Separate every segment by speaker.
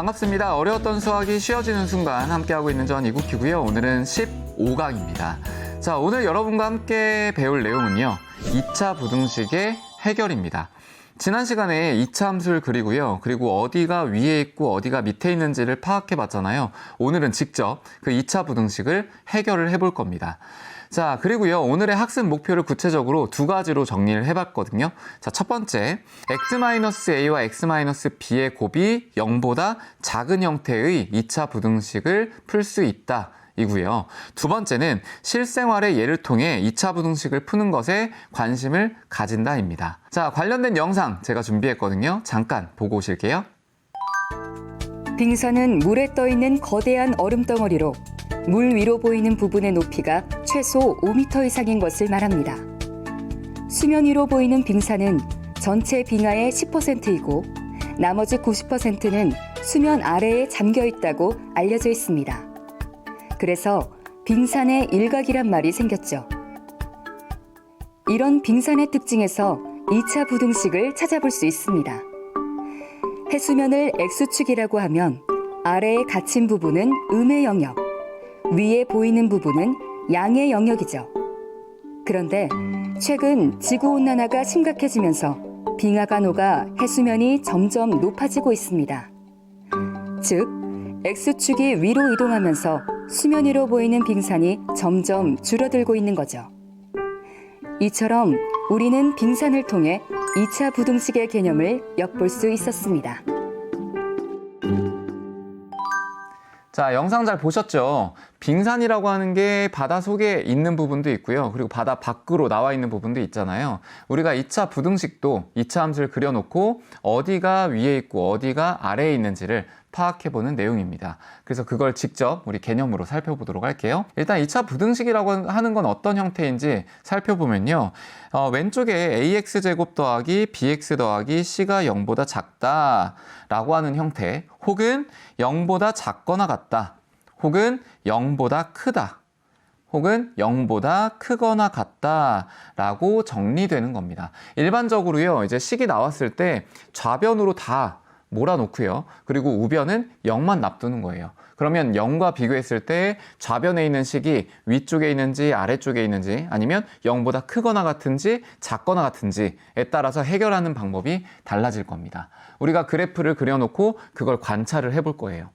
Speaker 1: 반갑습니다. 어려웠던 수학이 쉬워지는 순간 함께하고 있는 전 이국희고요. 오늘은 15강입니다. 자, 오늘 여러분과 함께 배울 내용은요. 2차 부등식의 해결입니다. 지난 시간에 2차 함수를 그리고요. 그리고 어디가 위에 있고 어디가 밑에 있는지를 파악해 봤잖아요. 오늘은 직접 그 2차 부등식을 해결을 해볼 겁니다. 자, 그리고요. 오늘의 학습 목표를 구체적으로 두 가지로 정리를 해봤거든요. 자, 첫 번째, x-a와 x-b의 곱이 0보다 작은 형태의 2차 부등식을 풀 수 있다. 이고요. 두 번째는 실생활의 예를 통해 2차 부등식을 푸는 것에 관심을 가진다입니다. 자, 관련된 영상 제가 준비했거든요. 잠깐 보고 오실게요.
Speaker 2: 빙산은 물에 떠있는 거대한 얼음 덩어리로 물 위로 보이는 부분의 높이가 최소 5m 이상인 것을 말합니다. 수면 위로 보이는 빙산은 전체 빙하의 10%이고 나머지 90%는 수면 아래에 잠겨 있다고 알려져 있습니다. 그래서 빙산의 일각이란 말이 생겼죠. 이런 빙산의 특징에서 2차 부등식을 찾아볼 수 있습니다. 해수면을 X축이라고 하면 아래에 갇힌 부분은 음의 영역, 위에 보이는 부분은 양의 영역이죠. 그런데 최근 지구온난화가 심각해지면서 빙하가 녹아 해수면이 점점 높아지고 있습니다. 즉, X축이 위로 이동하면서 수면 위로 보이는 빙산이 점점 줄어들고 있는 거죠. 이처럼 우리는 빙산을 통해 2차 부등식의 개념을 엿볼 수 있었습니다.
Speaker 1: 자, 영상 잘 보셨죠? 빙산이라고 하는 게 바다 속에 있는 부분도 있고요. 그리고 바다 밖으로 나와 있는 부분도 있잖아요. 우리가 2차 부등식도 2차 함수를 그려놓고 어디가 위에 있고 어디가 아래에 있는지를 파악해보는 내용입니다. 그래서 그걸 직접 우리 개념으로 살펴보도록 할게요. 일단 2차 부등식이라고 하는 건 어떤 형태인지 살펴보면요. 왼쪽에 ax제곱 더하기 bx 더하기 c가 0보다 작다 라고 하는 형태, 혹은 0보다 작거나 같다, 혹은 0보다 크다, 혹은 0보다 크거나 같다 라고 정리되는 겁니다. 일반적으로요, 이제 식이 나왔을 때 좌변으로 다 몰아놓고요. 그리고 우변은 0만 놔두는 거예요. 그러면 0과 비교했을 때 좌변에 있는 식이 위쪽에 있는지 아래쪽에 있는지, 아니면 0보다 크거나 같은지 작거나 같은지에 따라서 해결하는 방법이 달라질 겁니다. 우리가 그래프를 그려놓고 그걸 관찰을 해볼 거예요.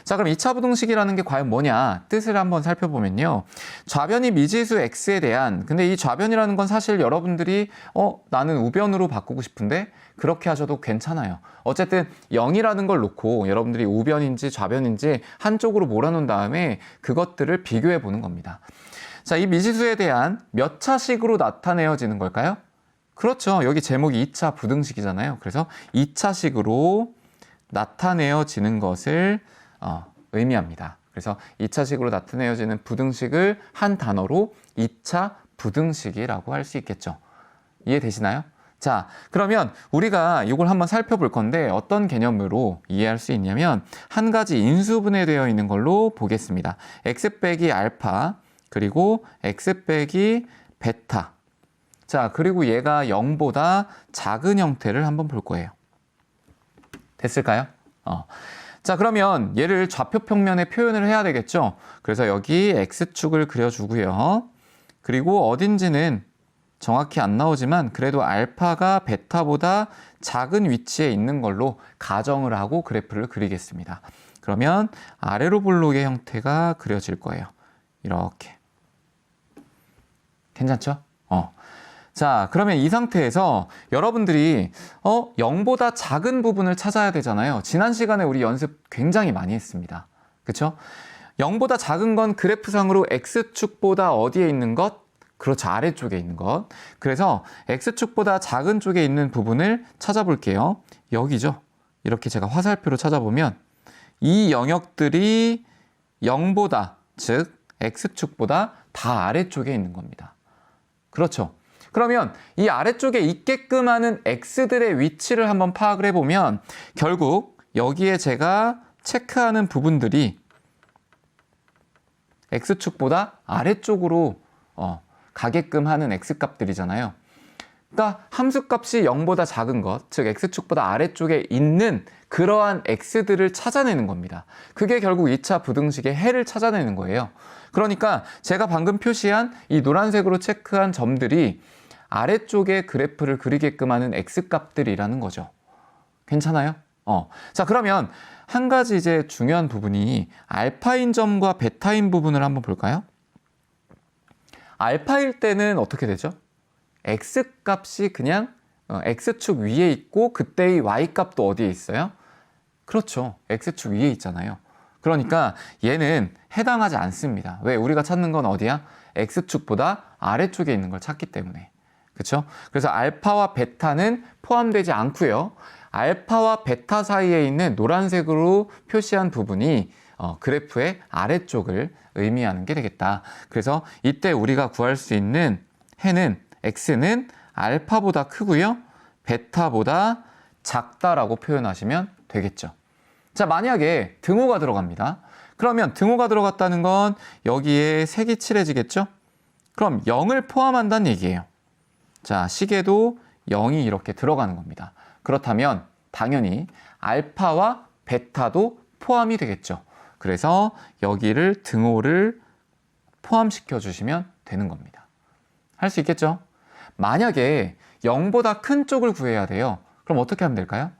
Speaker 1: 자, 그럼 2차 부등식이라는 게 과연 뭐냐 뜻을 한번 살펴보면요. 좌변이 미지수 x에 대한, 근데 이 좌변이라는 건 사실 여러분들이 나는 우변으로 바꾸고 싶은데 그렇게 하셔도 괜찮아요. 어쨌든 0이라는 걸 놓고 여러분들이 우변인지 좌변인지 한쪽으로 몰아놓은 다음에 그것들을 비교해 보는 겁니다. 자, 이 미지수에 대한 몇 차식으로 나타내어지는 걸까요? 그렇죠. 여기 제목이 2차 부등식이잖아요. 그래서 2차식으로 나타내어지는 것을 의미합니다. 그래서 2차식으로 나타내어지는 부등식을 한 단어로 2차 부등식이라고 할 수 있겠죠. 이해되시나요? 자, 그러면 우리가 이걸 한번 살펴볼 건데 어떤 개념으로 이해할 수 있냐면 한 가지 인수분해되어 있는 걸로 보겠습니다. x 빼기 알파, 그리고 x 빼기 베타. 자, 그리고 얘가 0보다 작은 형태를 한번 볼 거예요. 됐을까요? 자, 그러면 얘를 좌표 평면에 표현을 해야 되겠죠? 그래서 여기 x축을 그려주고요. 그리고 어딘지는 정확히 안 나오지만 그래도 알파가 베타보다 작은 위치에 있는 걸로 가정을 하고 그래프를 그리겠습니다. 그러면 아래로 볼록의 형태가 그려질 거예요. 이렇게. 괜찮죠? 자, 그러면 이 상태에서 여러분들이 0보다 작은 부분을 찾아야 되잖아요. 지난 시간에 우리 연습 굉장히 많이 했습니다. 그렇죠? 0보다 작은 건 그래프상으로 x축보다 어디에 있는 것? 그렇죠. 아래쪽에 있는 것. 그래서 x축보다 작은 쪽에 있는 부분을 찾아볼게요. 여기죠. 이렇게 제가 화살표로 찾아보면 이 영역들이 0보다, 즉 x축보다 다 아래쪽에 있는 겁니다. 그렇죠. 그러면 이 아래쪽에 있게끔 하는 x들의 위치를 한번 파악을 해보면 결국 여기에 제가 체크하는 부분들이 x축보다 아래쪽으로 가게끔 하는 x값들이잖아요. 그러니까 함수값이 0보다 작은 것, 즉 x축보다 아래쪽에 있는 그러한 x들을 찾아내는 겁니다. 그게 결국 2차 부등식의 해를 찾아내는 거예요. 그러니까 제가 방금 표시한 이 노란색으로 체크한 점들이 아래쪽에 그래프를 그리게끔 하는 x값들이라는 거죠. 괜찮아요? 자, 그러면 한 가지 이제 중요한 부분이 알파인 점과 베타인 부분을 한번 볼까요? 알파일 때는 어떻게 되죠? x값이 그냥 x축 위에 있고 그때의 y값도 어디에 있어요? 그렇죠. x축 위에 있잖아요. 그러니까 얘는 해당하지 않습니다. 왜? 우리가 찾는 건 어디야? x축보다 아래쪽에 있는 걸 찾기 때문에. 그렇죠? 그래서 알파와 베타는 포함되지 않고요. 알파와 베타 사이에 있는 노란색으로 표시한 부분이 그래프의 아래쪽을 의미하는 게 되겠다. 그래서 이때 우리가 구할 수 있는 해는 x는 알파보다 크고요. 베타보다 작다라고 표현하시면 되겠죠. 자, 만약에 등호가 들어갑니다. 그러면 등호가 들어갔다는 건 여기에 색이 칠해지겠죠? 그럼 0을 포함한다는 얘기예요. 자, 식에도 0이 이렇게 들어가는 겁니다. 그렇다면 당연히 알파와 베타도 포함이 되겠죠. 그래서 여기를 등호를 포함시켜 주시면 되는 겁니다. 할 수 있겠죠? 만약에 0보다 큰 쪽을 구해야 돼요. 그럼 어떻게 하면 될까요?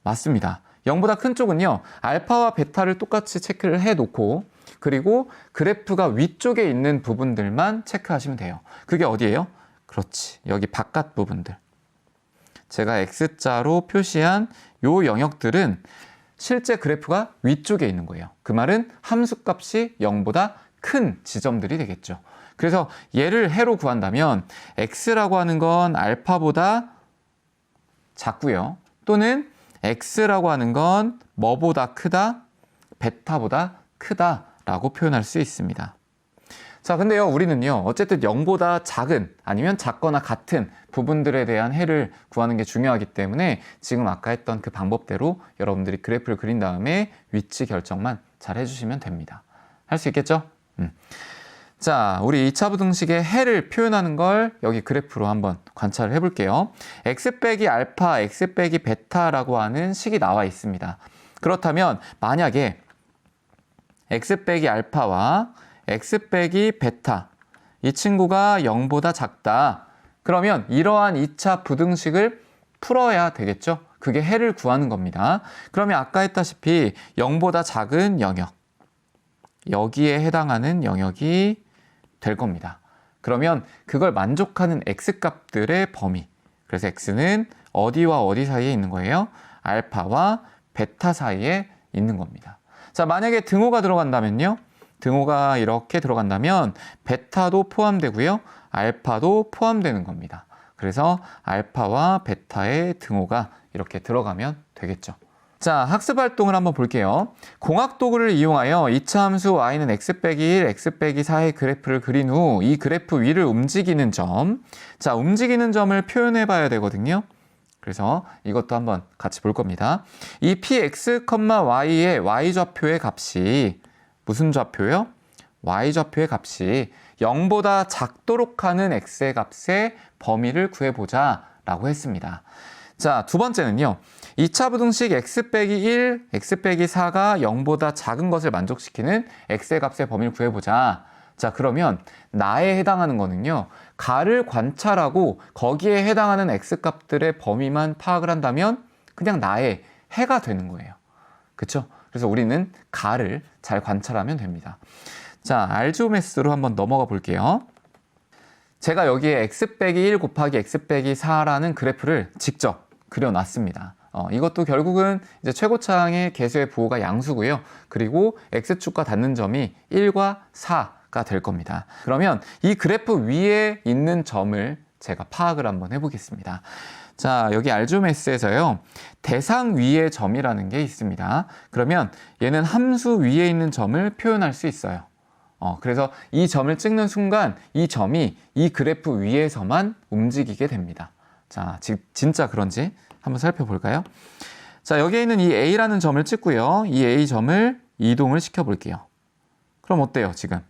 Speaker 1: 맞습니다. 0보다 큰 쪽은요, 알파와 베타를 똑같이 체크를 해놓고 그리고 그래프가 위쪽에 있는 부분들만 체크하시면 돼요. 그게 어디예요? 그렇지, 여기 바깥 부분들. 제가 X자로 표시한 요 영역들은 실제 그래프가 위쪽에 있는 거예요. 그 말은 함수값이 0보다 큰 지점들이 되겠죠. 그래서 얘를 해로 구한다면 x라고 하는 건 알파보다 작고요. 또는 x라고 하는 건 뭐보다 크다? 베타보다 크다라고 표현할 수 있습니다. 자, 근데요, 우리는요, 어쨌든 0보다 작은 아니면 작거나 같은 부분들에 대한 해를 구하는 게 중요하기 때문에 지금 아까 했던 그 방법대로 여러분들이 그래프를 그린 다음에 위치 결정만 잘 해주시면 됩니다. 할 수 있겠죠? 자, 우리 2차 부등식의 해를 표현하는 걸 여기 그래프로 한번 관찰을 해볼게요. x 빼기 알파, x 빼기 베타라고 하는 식이 나와 있습니다. 그렇다면 만약에 x 빼기 알파와 x 빼기 베타, 이 친구가 0보다 작다. 그러면 이러한 2차 부등식을 풀어야 되겠죠? 그게 해를 구하는 겁니다. 그러면 아까 했다시피 0보다 작은 영역, 여기에 해당하는 영역이 될 겁니다. 그러면 그걸 만족하는 x값들의 범위, 그래서 x는 어디와 어디 사이에 있는 거예요? 알파와 베타 사이에 있는 겁니다. 자, 만약에 등호가 들어간다면요, 등호가 이렇게 들어간다면 베타도 포함되고요, 알파도 포함되는 겁니다. 그래서 알파와 베타의 등호가 이렇게 들어가면 되겠죠. 자, 학습 활동을 한번 볼게요. 공학 도구를 이용하여 2차 함수 y는 x 빼기 1, x 빼기 4의 그래프를 그린 후 이 그래프 위를 움직이는 점, 자, 움직이는 점을 표현해 봐야 되거든요. 그래서 이것도 한번 같이 볼 겁니다. 이 px, y의 y좌표의 값이 무슨 좌표요? y좌표의 값이 0보다 작도록 하는 x의 값의 범위를 구해보자 라고 했습니다. 자, 두 번째는요, 2차 부등식 x 빼기 1, x 빼기 4가 0보다 작은 것을 만족시키는 x의 값의 범위를 구해보자. 자, 그러면 나에 해당하는 거는요, 가를 관찰하고 거기에 해당하는 x값들의 범위만 파악을 한다면 그냥 나의 해가 되는 거예요. 그쵸? 그래서 우리는 가를 잘 관찰하면 됩니다. 자, 알지오메스로 한번 넘어가 볼게요. 제가 여기에 x 빼기 1 곱하기 x 빼기 4라는 그래프를 직접 그려놨습니다. 이것도 결국은 이제 최고차항의 개수의 부호가 양수고요. 그리고 x축과 닿는 점이 1과 4가 될 겁니다. 그러면 이 그래프 위에 있는 점을 제가 파악을 한번 해보겠습니다. 자, 여기 알지오메스에서요, 대상 위의 점이라는 게 있습니다. 그러면 얘는 함수 위에 있는 점을 표현할 수 있어요. 그래서 이 점을 찍는 순간 이 점이 이 그래프 위에서만 움직이게 됩니다. 자, 진짜 그런지 한번 살펴볼까요? 자, 여기에 있는 이 A라는 점을 찍고요. 이 A 점을 이동을 시켜볼게요. 그럼 어때요, 지금?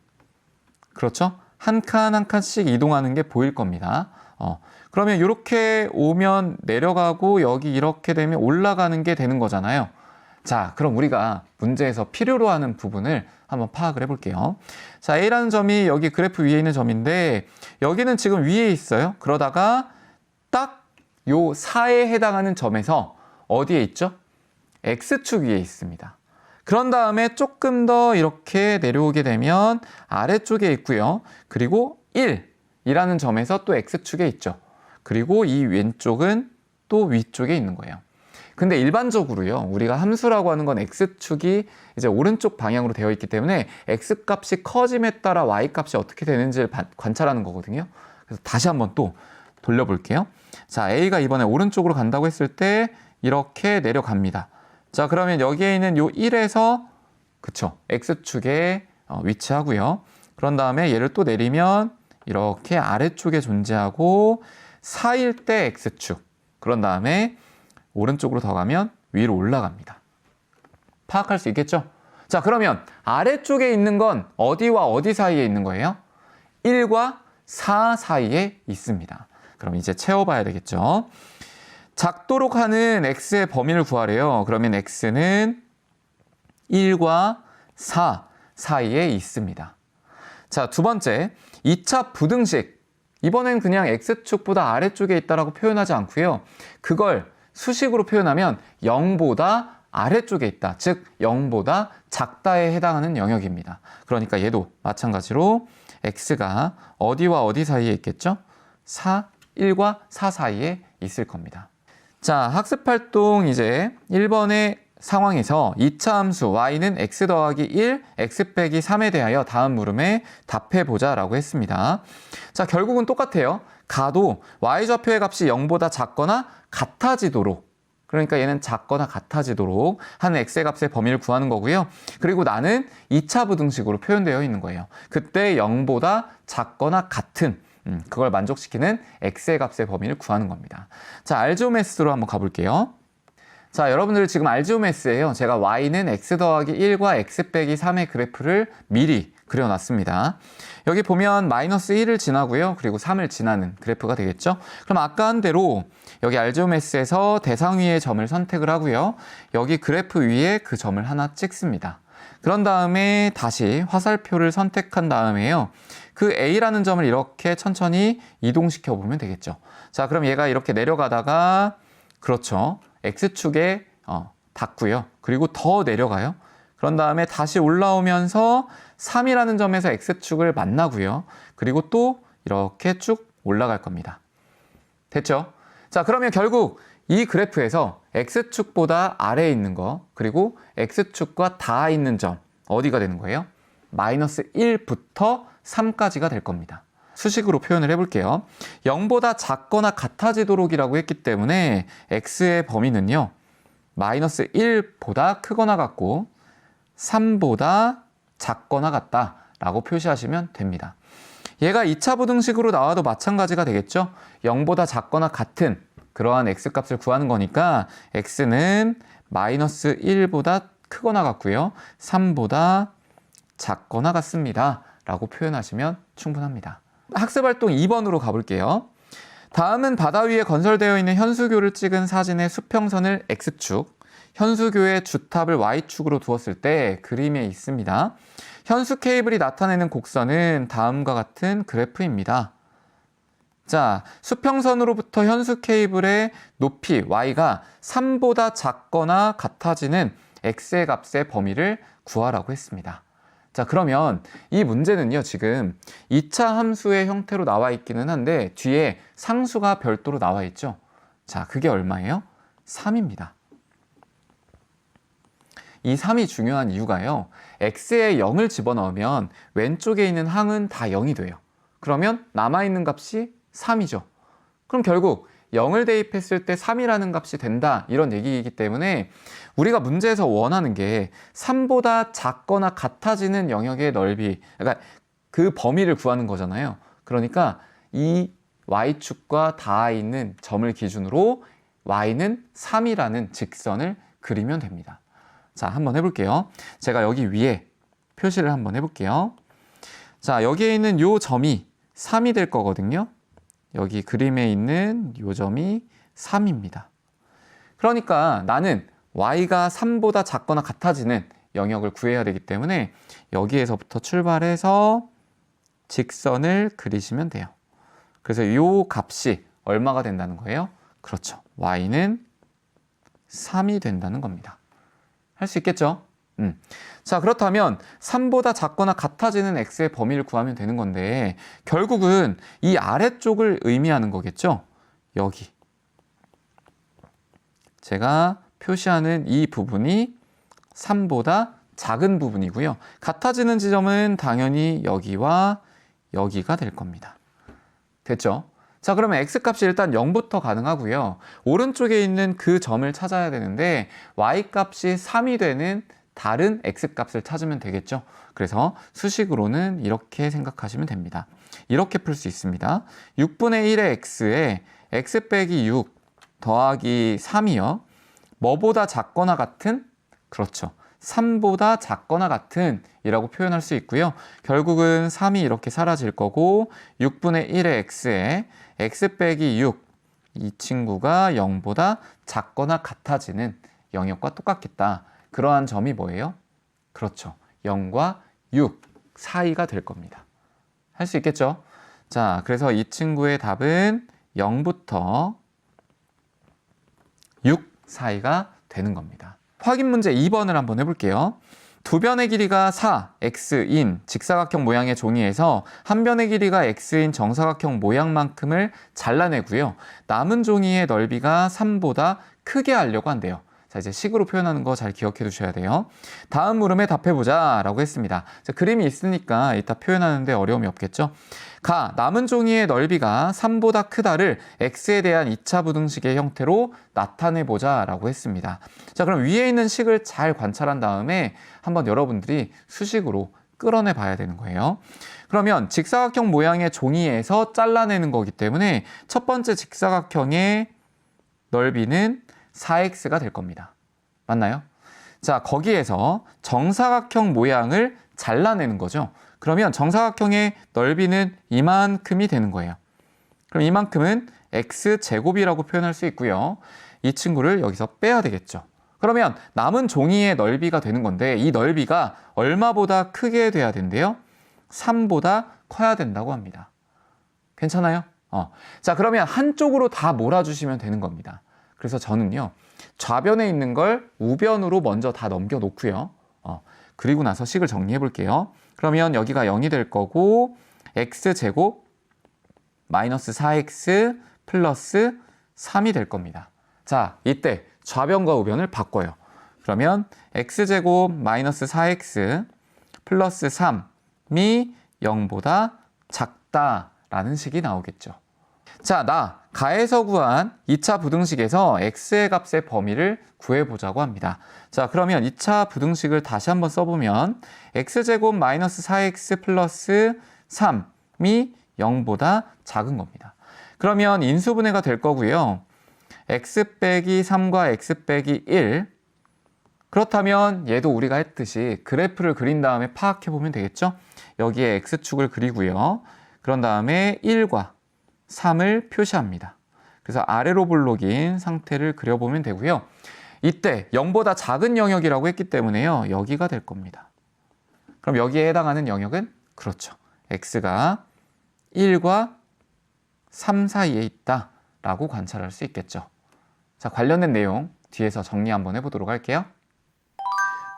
Speaker 1: 그렇죠? 한 칸 한 칸씩 이동하는 게 보일 겁니다. 그러면 이렇게 오면 내려가고 여기 이렇게 되면 올라가는 게 되는 거잖아요. 자, 그럼 우리가 문제에서 필요로 하는 부분을 한번 파악을 해볼게요. 자, A라는 점이 여기 그래프 위에 있는 점인데 여기는 지금 위에 있어요. 그러다가 딱 요 4에 해당하는 점에서 어디에 있죠? X축 위에 있습니다. 그런 다음에 조금 더 이렇게 내려오게 되면 아래쪽에 있고요. 그리고 1이라는 점에서 또 X축에 있죠. 그리고 이 왼쪽은 또 위쪽에 있는 거예요. 근데 일반적으로요, 우리가 함수라고 하는 건 X축이 이제 오른쪽 방향으로 되어 있기 때문에 X값이 커짐에 따라 Y값이 어떻게 되는지를 관찰하는 거거든요. 그래서 다시 한번 또 돌려볼게요. 자, A가 이번에 오른쪽으로 간다고 했을 때 이렇게 내려갑니다. 자, 그러면 여기에 있는 요 1에서 그쵸, X축에 위치하고요. 그런 다음에 얘를 또 내리면 이렇게 아래쪽에 존재하고 4일 때 X축. 그런 다음에 오른쪽으로 더 가면 위로 올라갑니다. 파악할 수 있겠죠? 자, 그러면 아래쪽에 있는 건 어디와 어디 사이에 있는 거예요? 1과 4 사이에 있습니다. 그럼 이제 채워봐야 되겠죠? 작도록 하는 x의 범위를 구하래요. 그러면 x는 1과 4 사이에 있습니다. 자, 두 번째, 2차 부등식. 이번엔 그냥 x축보다 아래쪽에 있다라고 표현하지 않고요. 그걸 수식으로 표현하면 0보다 아래쪽에 있다. 즉 0보다 작다에 해당하는 영역입니다. 그러니까 얘도 마찬가지로 x가 어디와 어디 사이에 있겠죠? 1과 4 사이에 있을 겁니다. 자, 학습활동 이제 1번의 상황에서 2차 함수 y는 x 더하기 1, x 빼기 3에 대하여 다음 물음에 답해보자 라고 했습니다. 자, 결국은 똑같아요. 가도 y좌표의 값이 0보다 작거나 같아지도록, 그러니까 얘는 작거나 같아지도록 하는 x의 값의 범위를 구하는 거고요. 그리고 나는 2차 부등식으로 표현되어 있는 거예요. 그때 0보다 작거나 같은 그걸 만족시키는 x의 값의 범위를 구하는 겁니다. 자, 알지오메스로 한번 가볼게요. 자, 여러분들 지금 알지오메스예요. 제가 y는 x 더하기 1과 x 빼기 3의 그래프를 미리 그려놨습니다. 여기 보면 마이너스 1을 지나고요. 그리고 3을 지나는 그래프가 되겠죠. 그럼 아까 한 대로 여기 알지오메스에서 대상 위의 점을 선택을 하고요. 여기 그래프 위에 그 점을 하나 찍습니다. 그런 다음에 다시 화살표를 선택한 다음에요. 그 A라는 점을 이렇게 천천히 이동시켜 보면 되겠죠. 자, 그럼 얘가 이렇게 내려가다가 그렇죠. X축에 닿고요. 그리고 더 내려가요. 그런 다음에 다시 올라오면서 3이라는 점에서 X축을 만나고요. 그리고 또 이렇게 쭉 올라갈 겁니다. 됐죠? 자, 그러면 결국 이 그래프에서 X축보다 아래에 있는 거, 그리고 X축과 닿아 있는 점, 어디가 되는 거예요? 마이너스 1부터 3까지가 될 겁니다. 수식으로 표현을 해볼게요. 0보다 작거나 같아지도록이라고 했기 때문에 X의 범위는요, 마이너스 1보다 크거나 같고 3보다 작거나 같다라고 표시하시면 됩니다. 얘가 2차 부등식으로 나와도 마찬가지가 되겠죠? 0보다 작거나 같은 그러한 X값을 구하는 거니까 X는 마이너스 1보다 크거나 같고요. 3보다 작거나 같습니다. 라고 표현하시면 충분합니다. 학습활동 2번으로 가볼게요. 다음은 바다 위에 건설되어 있는 현수교를 찍은 사진의 수평선을 X축, 현수교의 주탑을 Y축으로 두었을 때 그림에 있습니다. 현수 케이블이 나타내는 곡선은 다음과 같은 그래프입니다. 자, 수평선으로부터 현수 케이블의 높이 Y가 3보다 작거나 같아지는 X의 값의 범위를 구하라고 했습니다. 자, 그러면 이 문제는요, 지금 2차 함수의 형태로 나와 있기는 한데 뒤에 상수가 별도로 나와 있죠. 자, 그게 얼마예요? 3입니다. 이 3이 중요한 이유가요, x에 0을 집어넣으면 왼쪽에 있는 항은 다 0이 돼요. 그러면 남아있는 값이 3이죠. 그럼 결국 0을 대입했을 때 3이라는 값이 된다, 이런 얘기이기 때문에 우리가 문제에서 원하는 게 3보다 작거나 같아지는 영역의 넓이, 그러니까 그 범위를 구하는 거잖아요. 그러니까 이 y축과 닿아 있는 점을 기준으로 y는 3이라는 직선을 그리면 됩니다. 자, 한번 해볼게요. 제가 여기 위에 표시를 한번 해볼게요. 자, 여기에 있는 요 점이 3이 될 거거든요. 여기 그림에 있는 요점이 3입니다. 그러니까 나는 y가 3보다 작거나 같아지는 영역을 구해야 되기 때문에 여기에서부터 출발해서 직선을 그리시면 돼요. 그래서 이 값이 얼마가 된다는 거예요? 그렇죠. y는 3이 된다는 겁니다. 할 수 있겠죠? 자, 그렇다면 3보다 작거나 같아지는 x의 범위를 구하면 되는 건데 결국은 이 아래쪽을 의미하는 거겠죠? 여기. 제가 표시하는 이 부분이 3보다 작은 부분이고요. 같아지는 지점은 당연히 여기와 여기가 될 겁니다. 됐죠? 자, 그러면 x값이 일단 0부터 가능하고요. 오른쪽에 있는 그 점을 찾아야 되는데 y값이 3이 되는 다른 x값을 찾으면 되겠죠. 그래서 수식으로는 이렇게 생각하시면 됩니다. 이렇게 풀 수 있습니다. 6분의 1의 x에 x 빼기 6 더하기 3이요. 뭐보다 작거나 같은? 그렇죠. 3보다 작거나 같은 이라고 표현할 수 있고요. 결국은 3이 이렇게 사라질 거고 6분의 1의 x에 x 빼기 6 이 친구가 0보다 작거나 같아지는 영역과 똑같겠다. 그러한 점이 뭐예요? 그렇죠. 0과 6 사이가 될 겁니다. 할 수 있겠죠? 자, 그래서 이 친구의 답은 0부터 6 사이가 되는 겁니다. 확인 문제 2번을 한번 해볼게요. 두 변의 길이가 4, x인 직사각형 모양의 종이에서 한 변의 길이가 x인 정사각형 모양만큼을 잘라내고요. 남은 종이의 넓이가 3보다 크게 하려고 한대요. 자, 이제 식으로 표현하는 거 잘 기억해 두셔야 돼요. 다음 물음에 답해보자 라고 했습니다. 자, 그림이 있으니까 이따 표현하는데 어려움이 없겠죠? 가, 남은 종이의 넓이가 3보다 크다를 x에 대한 2차 부등식의 형태로 나타내보자 라고 했습니다. 자, 그럼 위에 있는 식을 잘 관찰한 다음에 한번 여러분들이 수식으로 끌어내 봐야 되는 거예요. 그러면 직사각형 모양의 종이에서 잘라내는 거기 때문에 첫 번째 직사각형의 넓이는 4x가 될 겁니다. 맞나요? 자, 거기에서 정사각형 모양을 잘라내는 거죠. 그러면 정사각형의 넓이는 이만큼이 되는 거예요. 그럼 이만큼은 x제곱이라고 표현할 수 있고요. 이 친구를 여기서 빼야 되겠죠. 그러면 남은 종이의 넓이가 되는 건데 이 넓이가 얼마보다 크게 돼야 된대요? 3보다 커야 된다고 합니다. 괜찮아요? 자, 그러면 한쪽으로 다 몰아주시면 되는 겁니다. 그래서 저는요, 좌변에 있는 걸 우변으로 먼저 다 넘겨놓고요. 그리고 나서 식을 정리해 볼게요. 그러면 여기가 0이 될 거고 x제곱 마이너스 4x 플러스 3이 될 겁니다. 자, 이때 좌변과 우변을 바꿔요. 그러면 x제곱 마이너스 4x 플러스 3이 0보다 작다라는 식이 나오겠죠. 자, 가에서 구한 2차 부등식에서 x의 값의 범위를 구해보자고 합니다. 자, 그러면 2차 부등식을 다시 한번 써보면 x제곱 마이너스 4x 플러스 3이 0보다 작은 겁니다. 그러면 인수분해가 될 거고요. x 빼기 3과 x 빼기 1 그렇다면 얘도 우리가 했듯이 그래프를 그린 다음에 파악해보면 되겠죠? 여기에 x축을 그리고요. 그런 다음에 1과 3을 표시합니다. 그래서 아래로 볼록인 상태를 그려보면 되고요. 이때 0보다 작은 영역이라고 했기 때문에요. 여기가 될 겁니다. 그럼 여기에 해당하는 영역은? 그렇죠. x가 1과 3 사이에 있다라고 관찰할 수 있겠죠. 자, 관련된 내용 뒤에서 정리 한번 해보도록 할게요.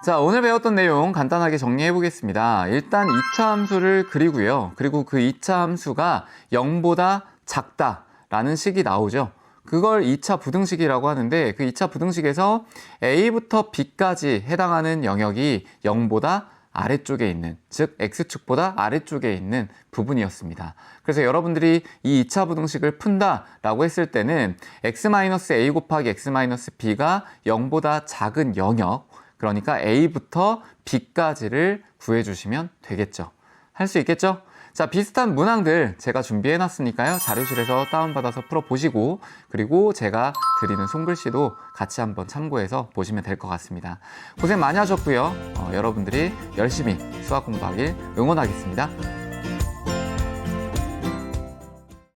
Speaker 1: 자, 오늘 배웠던 내용 간단하게 정리해 보겠습니다. 일단 2차 함수를 그리고요. 그리고 그 2차 함수가 0보다 작다라는 식이 나오죠. 그걸 2차 부등식이라고 하는데 그 2차 부등식에서 A부터 B까지 해당하는 영역이 0보다 아래쪽에 있는, 즉 X축보다 아래쪽에 있는 부분이었습니다. 그래서 여러분들이 이 2차 부등식을 푼다라고 했을 때는 X-A 곱하기 X-B가 0보다 작은 영역, 그러니까 A부터 B까지를 구해주시면 되겠죠. 할 수 있겠죠? 자, 비슷한 문항들 제가 준비해 놨으니까요. 자료실에서 다운받아서 풀어보시고 그리고 제가 드리는 손글씨도 같이 한번 참고해서 보시면 될 것 같습니다. 고생 많이 하셨고요. 여러분들이 열심히 수학 공부하길 응원하겠습니다.